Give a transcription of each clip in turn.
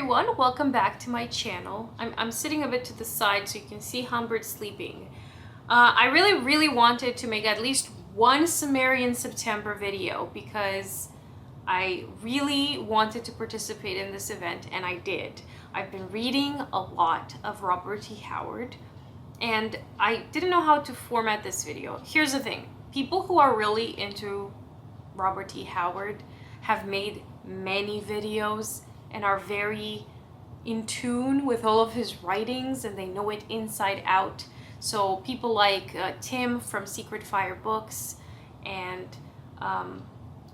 everyone, welcome back to my channel. I'm sitting a bit to the side so you can see Humbert sleeping. I really wanted to make at least one Cimmerian September video because I really wanted to participate in this event, and I did. I've been reading a lot of Robert T. Howard, and I didn't know how to format this video. Here's the thing. People who are really into Robert T. Howard have made many videos and are very in tune with all of his writings, and they know it inside out. So people like Tim from Secret Fire Books and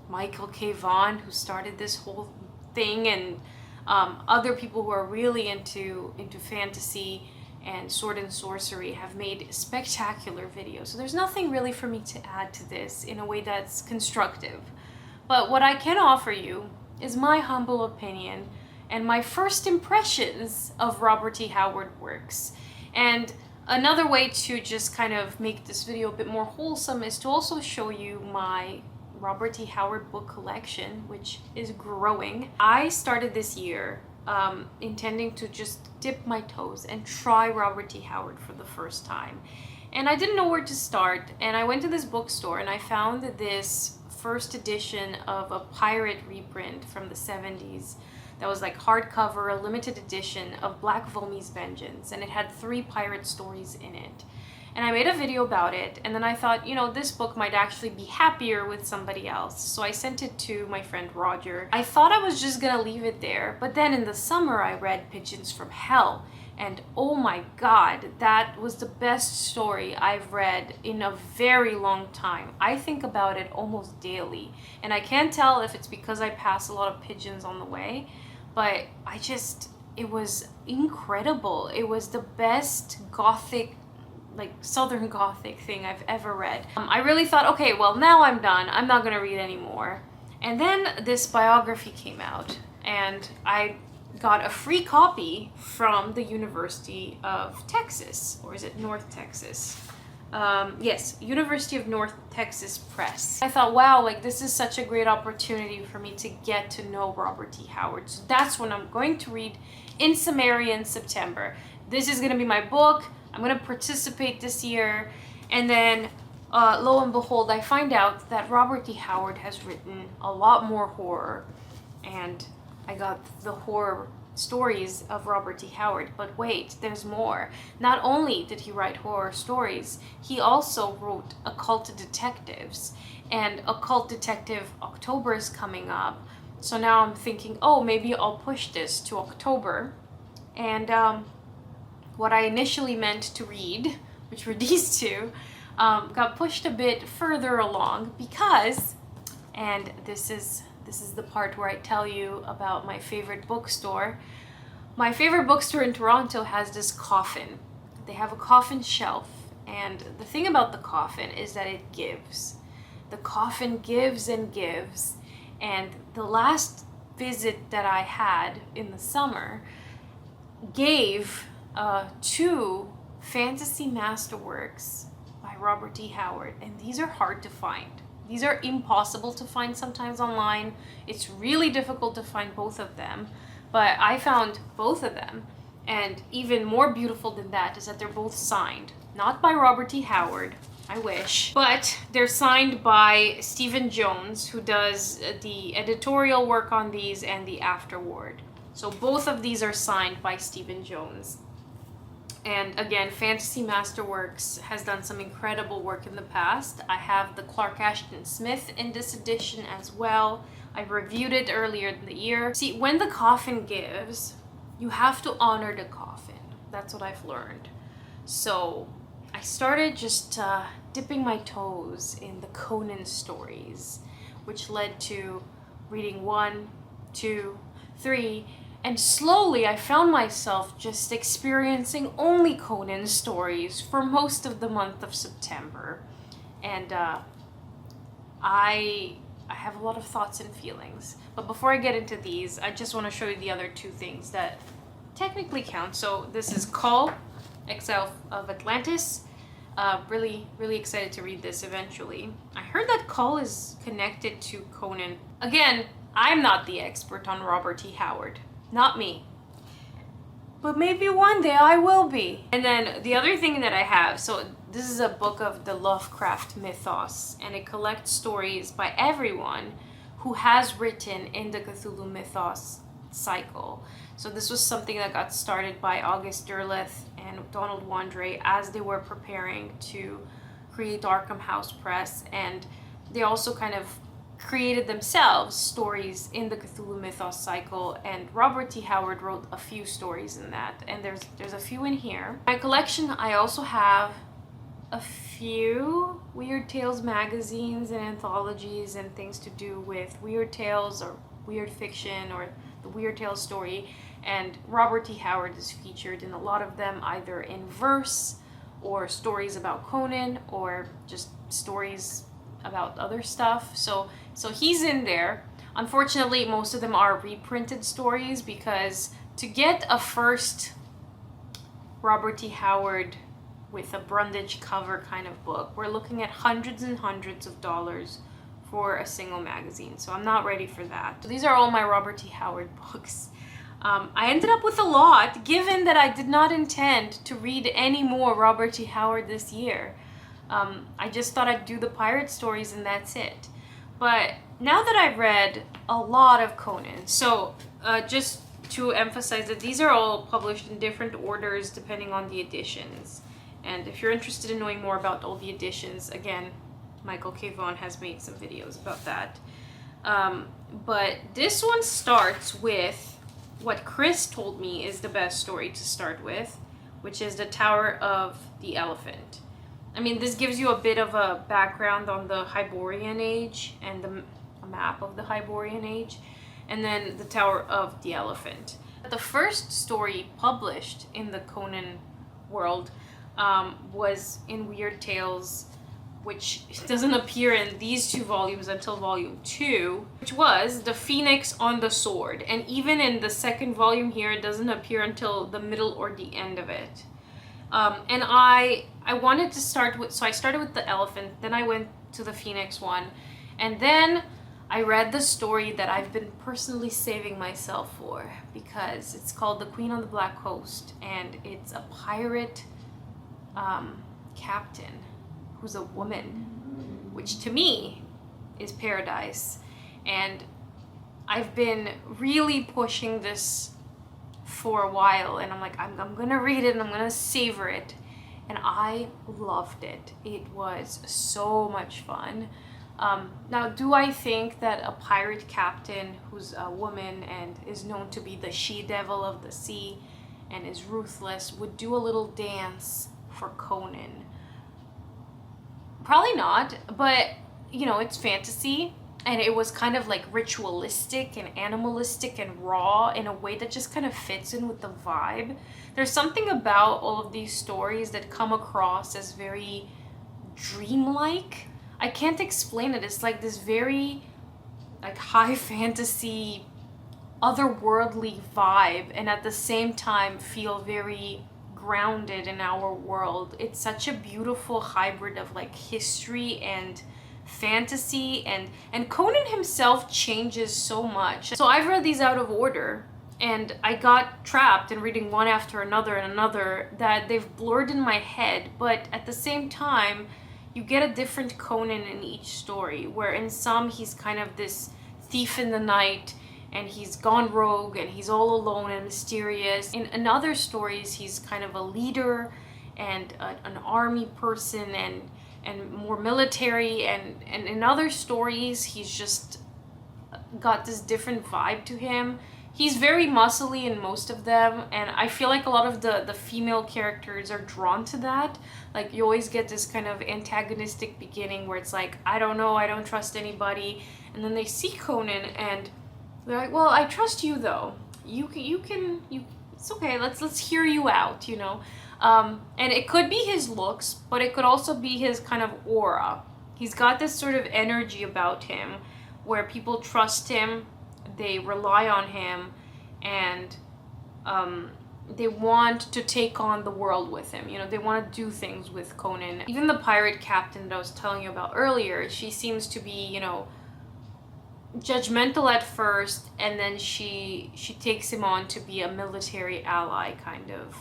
Michael K. Vaughan, who started this whole thing, and other people who are really into fantasy and sword and sorcery have made spectacular videos. So there's nothing really for me to add to this in a way that's constructive. But what I can offer you is my humble opinion and my first impressions of Robert T. Howard works. And another way to just kind of make this video a bit more wholesome is to also show you my Robert T. Howard book collection, which is growing. I started this year intending to just dip my toes and try Robert T. Howard for the first time. And I didn't know where to start, and I went to this bookstore and I found this first edition of a pirate reprint from the 70s that was like hardcover, a limited edition of Black Volmy's Vengeance, and it had 3 pirate stories in it. And I made a video about it, and then I thought, you know, this book might actually be happier with somebody else. So I sent it to my friend Roger. I thought I was just gonna leave it there, but then in the summer I read Pigeons from Hell, and oh my god, that was the best story I've read in a very long time. I think about it almost daily, and I can't tell if it's because I pass a lot of pigeons on the way, but it was incredible. It was the best gothic, like Southern Gothic thing I've ever read. I really thought, okay, well now I'm done. I'm not gonna read anymore. And then this biography came out, and I got a free copy from the University of Texas, or is it North Texas? Yes, University of North Texas Press. I thought, wow, like this is such a great opportunity for me to get to know Robert T. Howard. So that's what I'm going to read in Cimmerian September. This is gonna be my book. I'm gonna participate this year. And then lo and behold, I find out that Robert T. Howard has written a lot more horror, and I got the horror stories of Robert T. Howard, but wait, there's more. Not only did he write horror stories, he also wrote occult detectives, and Occult Detective October is coming up. So now I'm thinking, oh, maybe I'll push this to October. And what I initially meant to read, which were these two, got pushed a bit further along because, and this is the part where I tell you about my favorite bookstore. My favorite bookstore in Toronto has this coffin. They have a coffin shelf, and the thing about the coffin is that it gives. The coffin gives and gives, and the last visit that I had in the summer gave 2 fantasy masterworks by Robert T. Howard, and these are hard to find. These are impossible to find sometimes online. It's really difficult to find both of them, but I found both of them. And even more beautiful than that is that they're both signed. Not by Robert T. Howard, I wish, but they're signed by Stephen Jones, who does the editorial work on these and the afterword. So both of these are signed by Stephen Jones. And again, Fantasy Masterworks has done some incredible work in the past. I have the Clark Ashton Smith in this edition as well. I reviewed it earlier in the year. See, when the coffin gives, you have to honor the coffin. That's what I've learned. So I started just dipping my toes in the Conan stories, which led to reading 1, 2, 3, and slowly I found myself just experiencing only Conan stories for most of the month of September. And I have a lot of thoughts and feelings. But before I get into these, I just want to show you the other 2 things that technically count. So this is Call, Exile of Atlantis. Really excited to read this eventually. I heard that Call is connected to Conan. Again, I'm not the expert on Robert T. Howard. Not me. but maybe one day I will be. And then the other thing that I have, so this is a book of the Lovecraft mythos, and it collects stories by everyone who has written in the Cthulhu mythos cycle. So this was something that got started by August Derleth and Donald Wandre as they were preparing to create Arkham House Press, and they also kind of created themselves stories in the Cthulhu mythos cycle, and Robert T. Howard wrote a few stories in that, and there's a few in here. My collection, I also have a few Weird Tales magazines and anthologies and things to do with weird tales or weird fiction or the Weird Tales story, and Robert T. Howard is featured in a lot of them, either in verse or stories about Conan or just stories about other stuff. So he's in there. Unfortunately, most of them are reprinted stories, because to get a first Robert T. Howard with a Brundage cover kind of book, we're looking at hundreds and hundreds of dollars for a single magazine. So I'm not ready for that. So these are all my Robert T. Howard books. I ended up with a lot, given that I did not intend to read any more Robert T. Howard this year. I just thought I'd do the pirate stories and that's it. But now that I've read a lot of Conan, so just to emphasize that these are all published in different orders depending on the editions. And if you're interested in knowing more about all the editions, again, Michael K. Vaughan has made some videos about that. But this one starts with what Chris told me is the best story to start with, which is the Tower of the Elephant. I mean, this gives you a bit of a background on the Hyborian Age and a map of the Hyborian Age, and then the Tower of the Elephant. The first story published in the Conan world was in Weird Tales, which doesn't appear in these two volumes until volume 2, which was The Phoenix on the Sword. And even in the second volume here, it doesn't appear until the middle or the end of it. And I wanted to start with, so I started with the elephant, then I went to the Phoenix one, and then I read the story that I've been personally saving myself for, because it's called The Queen on the Black Coast, and it's a pirate captain who's a woman, which to me is paradise. And I've been really pushing this for a while, and I'm like, I'm gonna read it and I'm gonna savor it, and I loved it. It was so much fun. Now, do I think that a pirate captain who's a woman and is known to be the she-devil of the sea and is ruthless would do a little dance for Conan? Probably not, but you know, it's fantasy, and it was kind of like ritualistic and animalistic and raw in a way that just kind of fits in with the vibe. There's something about all of these stories that come across as very dreamlike. I can't explain it. It's like this very like high fantasy, otherworldly vibe, and at the same time feel very grounded in our world. It's such a beautiful hybrid of like history and fantasy, and Conan himself changes so much. So I've read these out of order, and I got trapped in reading one after another and another that they've blurred in my head, but at the same time you get a different Conan in each story, where in some he's kind of this thief in the night and he's gone rogue and he's all alone and mysterious. In other stories, he's kind of a leader and an army person and more military. And in other stories, he's just got this different vibe to him. He's very muscly in most of them, and I feel like a lot of the female characters are drawn to that. Like, you always get this kind of antagonistic beginning where it's like, I don't know, I don't trust anybody. And then they see Conan and they're like, well, I trust you though. You can, it's okay, let's hear you out, you know? And it could be his looks, but it could also be his kind of aura. He's got this sort of energy about him where people trust him, they rely on him, and they want to take on the world with him. You know, they want to do things with Conan. Even the pirate captain that I was telling you about earlier, she seems to be, you know, judgmental at first, and then she takes him on to be a military ally, kind of.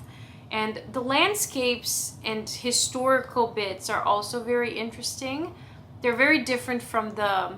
And the landscapes and historical bits are also very interesting. They're very different from the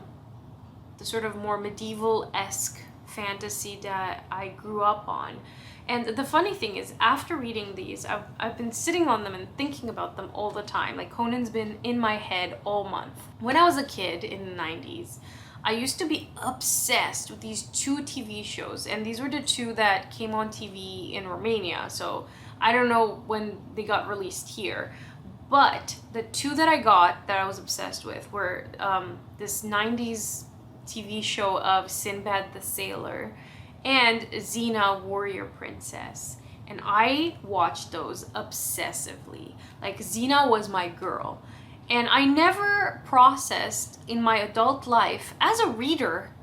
sort of more medieval-esque fantasy that I grew up on. And the funny thing is, after reading these, I've been sitting on them and thinking about them all the time. Like, Conan's been in my head all month. When I was a kid in the 90s, I used to be obsessed with these two TV shows, and these were the two that came on TV in Romania. So I don't know when they got released here. But the two that I got that I was obsessed with were this 90s TV show of Sinbad the Sailor and Xena Warrior Princess. And I watched those obsessively. Like, Xena was my girl. And I never processed in my adult life as a reader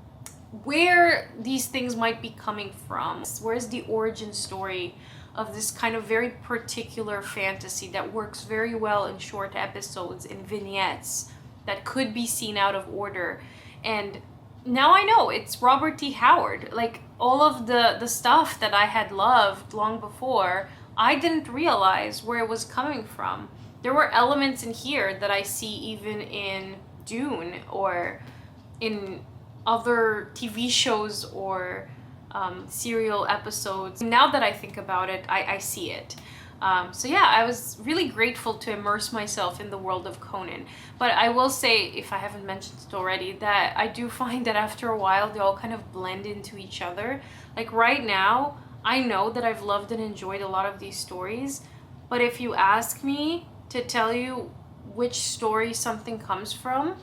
where these things might be coming from. Where's the origin story of this kind of very particular fantasy that works very well in short episodes, in vignettes that could be seen out of order. And now I know it's Robert T. Howard. Like, all of the stuff that I had loved long before, I didn't realize where it was coming from. There were elements in here that I see even in Dune or in other TV shows or serial episodes. Now that I think about it, I see it. So yeah, I was really grateful to immerse myself in the world of Conan. But I will say, if I haven't mentioned it already, that I do find that after a while, they all kind of blend into each other. Like, right now, I know that I've loved and enjoyed a lot of these stories, but if you ask me to tell you which story something comes from,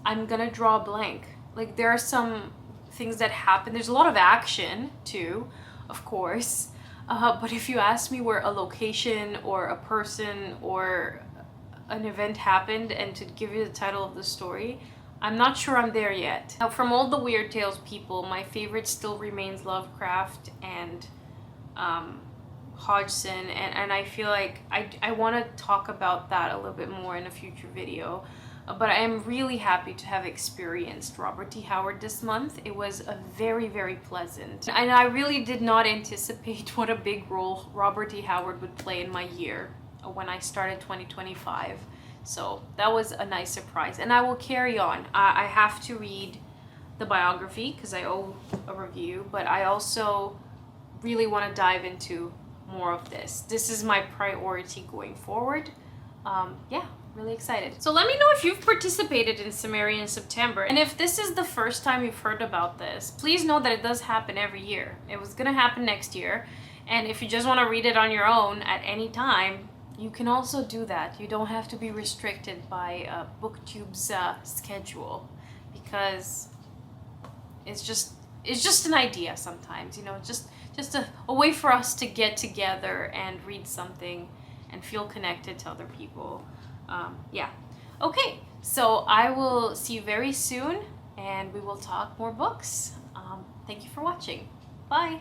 I'm gonna draw a blank. Like, there are some things that happen. There's a lot of action too, of course. But if you ask me where a location or a person or an event happened and to give you the title of the story, I'm not sure I'm there yet. Now, from all the Weird Tales people, my favorite still remains Lovecraft and Hodgson, and I feel like I want to talk about that a little bit more in a future video. But I am really happy to have experienced Robert T. Howard this month. It was a very, very pleasant. And I really did not anticipate what a big role Robert T. Howard would play in my year when I started 2025. So that was a nice surprise. And I will carry on. I have to read the biography because I owe a review, but I also really want to dive into more of this. This is my priority going forward. Yeah. Really excited. So let me know if you've participated in Cimmerian September, and if this is the first time you've heard about this, please know that it does happen every year. It was gonna happen next year, and if you just want to read it on your own at any time, you can also do that. You don't have to be restricted by BookTube's schedule, because it's just an idea sometimes, you know, just a way for us to get together and read something and feel connected to other people. Yeah. Okay, so I will see you very soon, and we will talk more books. Thank you for watching. Bye.